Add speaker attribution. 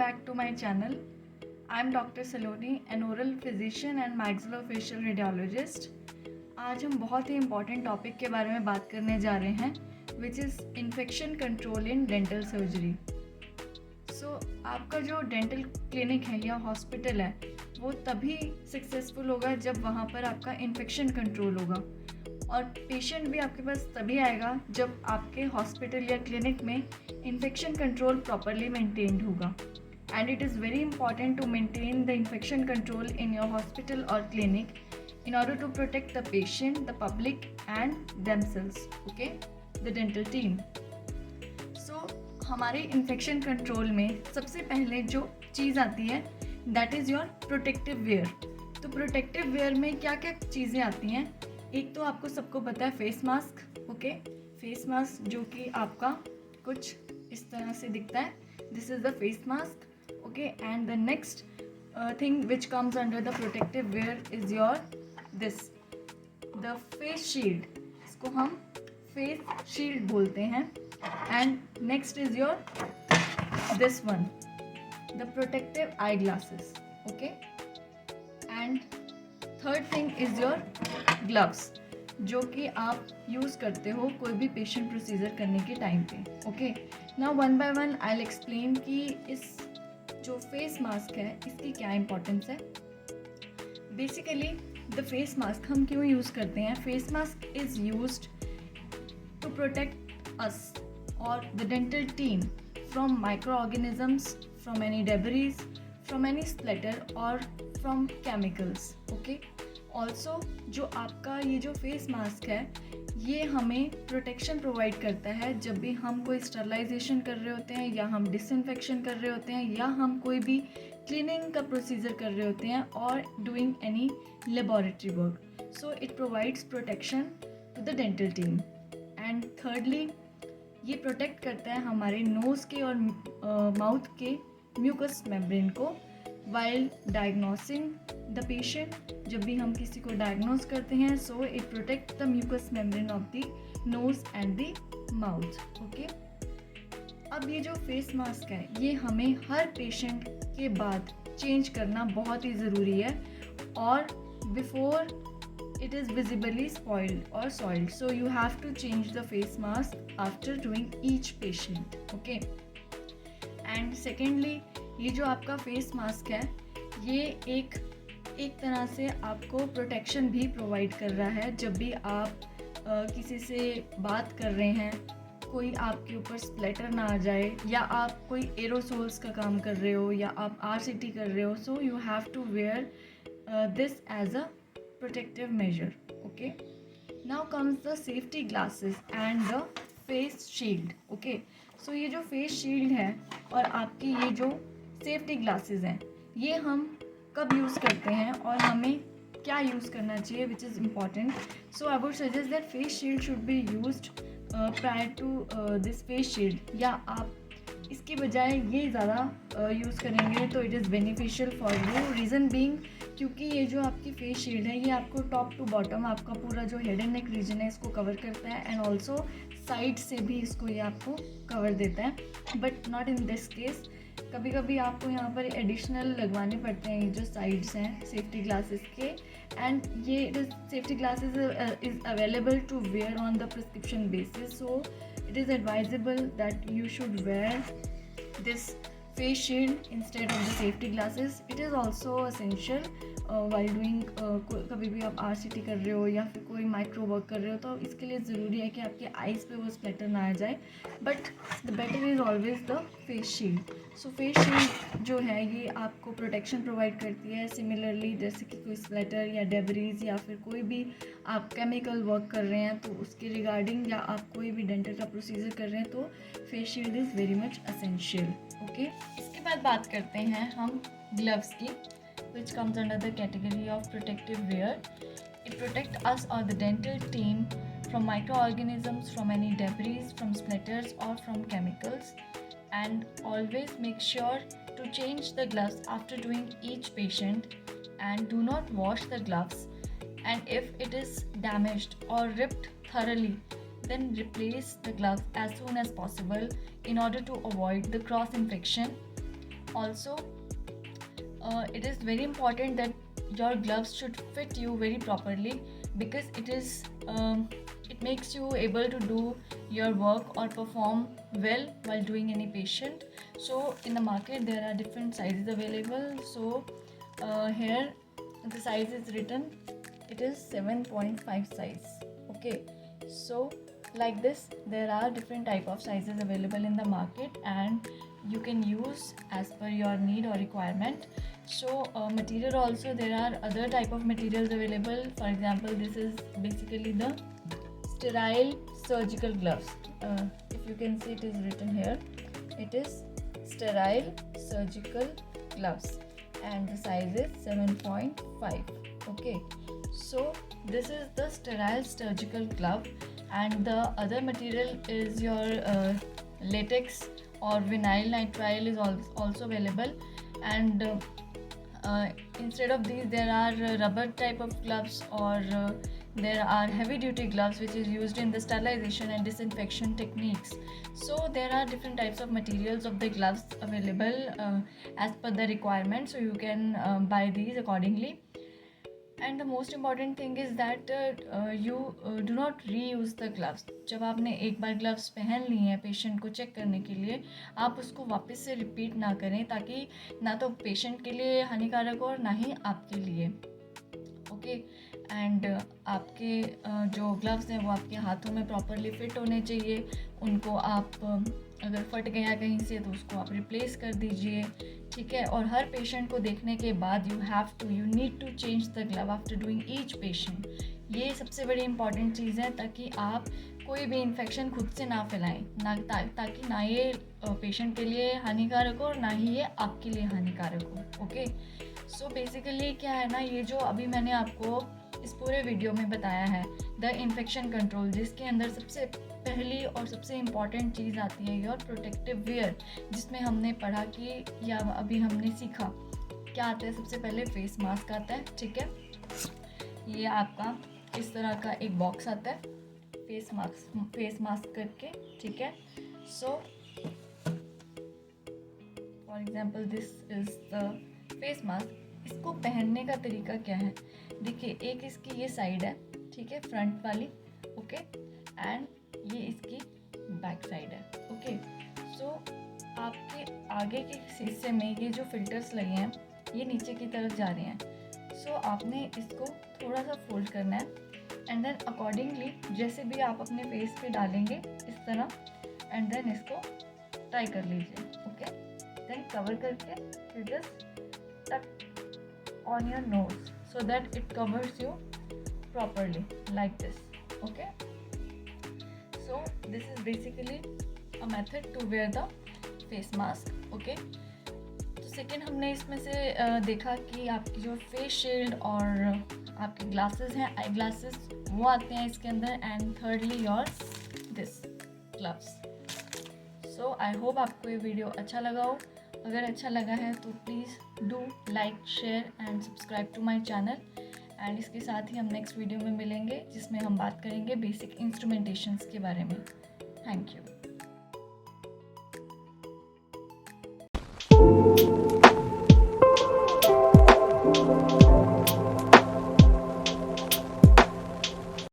Speaker 1: back to my channel. I'm Dr. Saloni, an oral physician and maxillofacial radiologist. आज हम बहुत ही important topic के बारे में बात करने जा रहे हैं which is infection control in dental surgery. So आपका जो डेंटल क्लिनिक है या हॉस्पिटल है वो तभी सक्सेसफुल होगा जब वहाँ पर आपका इन्फेक्शन कंट्रोल होगा, और पेशेंट भी आपके पास तभी आएगा जब आपके हॉस्पिटल या क्लिनिक में इन्फेक्शन कंट्रोल प्रॉपरली मेंटेन्ड होगा. And it is very important to maintain the infection control in your hospital और clinic in order to protect the patient, the public and themselves, okay, the dental team. So हमारे infection control में सबसे पहले जो चीज़ आती है that is your protective wear. तो protective where में क्या क्या चीज़ें आती हैं? एक तो आपको सबको पता है face mask, okay, face mask जो कि आपका कुछ इस तरह से दिखता है. This is the face mask, okay. And the next thing which comes under the protective wear is your the face shield. इसको हम face shield बोलते हैं. And next is your this one, the protective eyeglasses, okay. And third thing is your gloves जो कि आप use करते हो कोई भी पेशेंट प्रोसीजर करने के टाइम पे, okay. Now one by one I will explain कि इस जो फेस मास्क है इसकी क्या इम्पोर्टेंस है. बेसिकली द फेस मास्क हम क्यों यूज़ करते हैं? Face mask is used to protect us और the dental team from micro organisms, from any debris, from any splatter और फ्रॉम केमिकल्स, ओके. ऑल्सो जो आपका ये जो फेस मास्क है ये हमें प्रोटेक्शन प्रोवाइड करता है जब भी हम कोई स्टरलाइजेशन कर रहे होते हैं या हम डिसइंफेक्शन कर रहे होते हैं या हम कोई भी क्लीनिंग का प्रोसीजर कर रहे होते हैं और doing any laboratory work. So it provides protection to the dental team. And thirdly ये प्रोटेक्ट करता है हमारे नोज़ के और माउथ के म्यूकस मेम्ब्रेन को वाइल डायग्नोसिंग द पेशेंट. जब भी हम किसी को डायग्नोज करते हैं so it protect the mucous membrane of the nose and the mouth, okay. अब ये जो फेस मास्क है ये हमें हर पेशेंट के बाद चेंज करना बहुत ही ज़रूरी है और before it is visibly spoiled और soiled. So you have to change the face mask after doing each patient, okay. And secondly ये जो आपका फेस मास्क है ये एक तरह से आपको प्रोटेक्शन भी प्रोवाइड कर रहा है जब भी आप किसी से बात कर रहे हैं, कोई आपके ऊपर स्प्लेटर ना आ जाए या आप कोई एरोसोल्स का काम कर रहे हो या आप आरसीटी कर रहे हो. So you have to wear this as a protective measure, okay. Now comes the safety glasses and the face shield, okay. So ये जो फेस शील्ड है और आपकी ये जो सेफ्टी ग्लासेस हैं ये हम कब यूज़ करते हैं और हमें क्या यूज़ करना चाहिए which is important. So I would suggest that face shield should be used prior to this face shield, या आप इसके बजाय ये ज़्यादा यूज़ करेंगे तो it is beneficial for you. Reason being क्योंकि ये जो आपकी फेस शील्ड है ये आपको टॉप टू बॉटम आपका पूरा जो हेड एंड नेक रीजन है इसको कवर करता है एंड ऑल्सो साइड से भी इसको ये आपको कवर देता है. But not in this case. कभी कभी आपको यहाँ पर एडिशनल लगवाने पड़ते हैं ये जो साइड्स हैं सेफ्टी ग्लासेस के. एंड ये safety glasses is available to wear on the prescription basis. So it is advisable that you should wear this face shield instead of the safety glasses. It is also essential while doing कभी भी आप RCT कर रहे हो या फिर कोई micro work कर रहे हो तो इसके लिए ज़रूरी है कि आपके आइज़ पे वो स्प्लेटर ना आ जाए. But the better is always the face shield. So face shield जो है ये आपको प्रोटेक्शन प्रोवाइड करती है. सिमिलरली जैसे कि कोई स्प्लेटर या डेब्रीज या फिर कोई भी आप केमिकल वर्क कर रहे हैं तो उसके रिगार्डिंग या आप कोई भी डेंटल का प्रोसीजर कर रहे हैं तो face shield is very much essential, okay. इसके बाद बात करते हैं हम ग्लव्स की, which comes under the category of protective wear. It protects us or the dental team from microorganisms, from any debris, from splatters or from chemicals. And always make sure to change the gloves after doing each patient and do not wash the gloves. And if it is damaged or ripped thoroughly, then replace the glove as soon as possible in order to avoid the cross infection Also, it is very important that your gloves should fit you very properly, because it makes you able to do your work or perform well while doing any patient. So in the market there are different sizes available. So here the size is written, it is 7.5 size. Okay, so like this there are different type of sizes available in the market, and you can use as per your need or requirement. So material also, there are other type of materials available. For example, this is basically the sterile surgical gloves. If you can see, it is written here, it is sterile surgical gloves, and the size is 7.5. Okay, so this is the sterile surgical glove, and the other material is your latex or vinyl nitrile is also available. And instead of these there are rubber type of gloves, or there are heavy duty gloves which is used in the sterilization and disinfection techniques. So there are different types of materials of the gloves available as per the requirement, so you can buy these accordingly. And the most important thing is that you do not reuse the gloves. जब आपने एक बार gloves पहन लिए हैं patient को check करने के लिए, आप उसको वापस से रिपीट ना करें, ताकि ना तो पेशेंट के लिए हानिकारक हो और ना ही आपके लिए। ओके, एंड आपके जो ग्लव्स हैं वो आपके हाथों में प्रॉपरली फिट होने चाहिए। उनको आप अगर फट गया कहीं से तो उसको आप रिप्लेस कर दीजिए, ठीक है। और हर पेशेंट को देखने के बाद you need to change the glove after doing each patient. ये सबसे बड़ी इंपॉर्टेंट चीज़ है, ताकि आप कोई भी इन्फेक्शन खुद से ना फैलाएं, ताकि ना ये पेशेंट के लिए हानिकारक हो और ना ही ये आपके लिए हानिकारक हो। ओके, सो बेसिकली क्या है ना, ये जो अभी मैंने आपको इस पूरे वीडियो में बताया है, द इन्फेक्शन कंट्रोल, जिसके अंदर सबसे पहली और सबसे इम्पॉर्टेंट चीज़ आती है योर प्रोटेक्टिव वियर, जिसमें हमने पढ़ा कि या अभी हमने सीखा क्या आता है। सबसे पहले फेस मास्क आता है, ठीक है। ये आपका इस तरह का एक बॉक्स आता है फेस मास्क करके, ठीक है। So for example this is the face mask. इसको पहनने का तरीका क्या है, देखिए, एक इसकी ये साइड है, ठीक है, फ्रंट वाली, ओके, एंड ये इसकी बैक साइड है, ओके। सो आपके आगे के हिस्से में ये जो फिल्टर्स लगे हैं ये नीचे की तरफ जा रहे हैं। सो आपने इसको थोड़ा सा फोल्ड करना है, एंड देन अकॉर्डिंगली जैसे भी आप अपने फेस पे डालेंगे इस तरह, एंड देन इसको टाई कर लीजिए, ओके। देन कवर करके फिर जस्ट टक on your nose so that it covers you properly like this. Okay, so this is basically a method to wear the face mask. Okay, तो second हमने इसमें से देखा कि आपकी जो फेस शील्ड और आपके ग्लासेस हैं, आई ग्लासेस, वो आते हैं इसके अंदर, and thirdly your this gloves. So I hope आपको ये वीडियो अच्छा लगा हो। अगर अच्छा लगा है तो please do like, share and subscribe to my channel. And इसके साथ ही हम नेक्स्ट वीडियो में मिलेंगे, जिसमें हम बात करेंगे बेसिक इंस्ट्रूमेंटेशंस के बारे में। Thank you.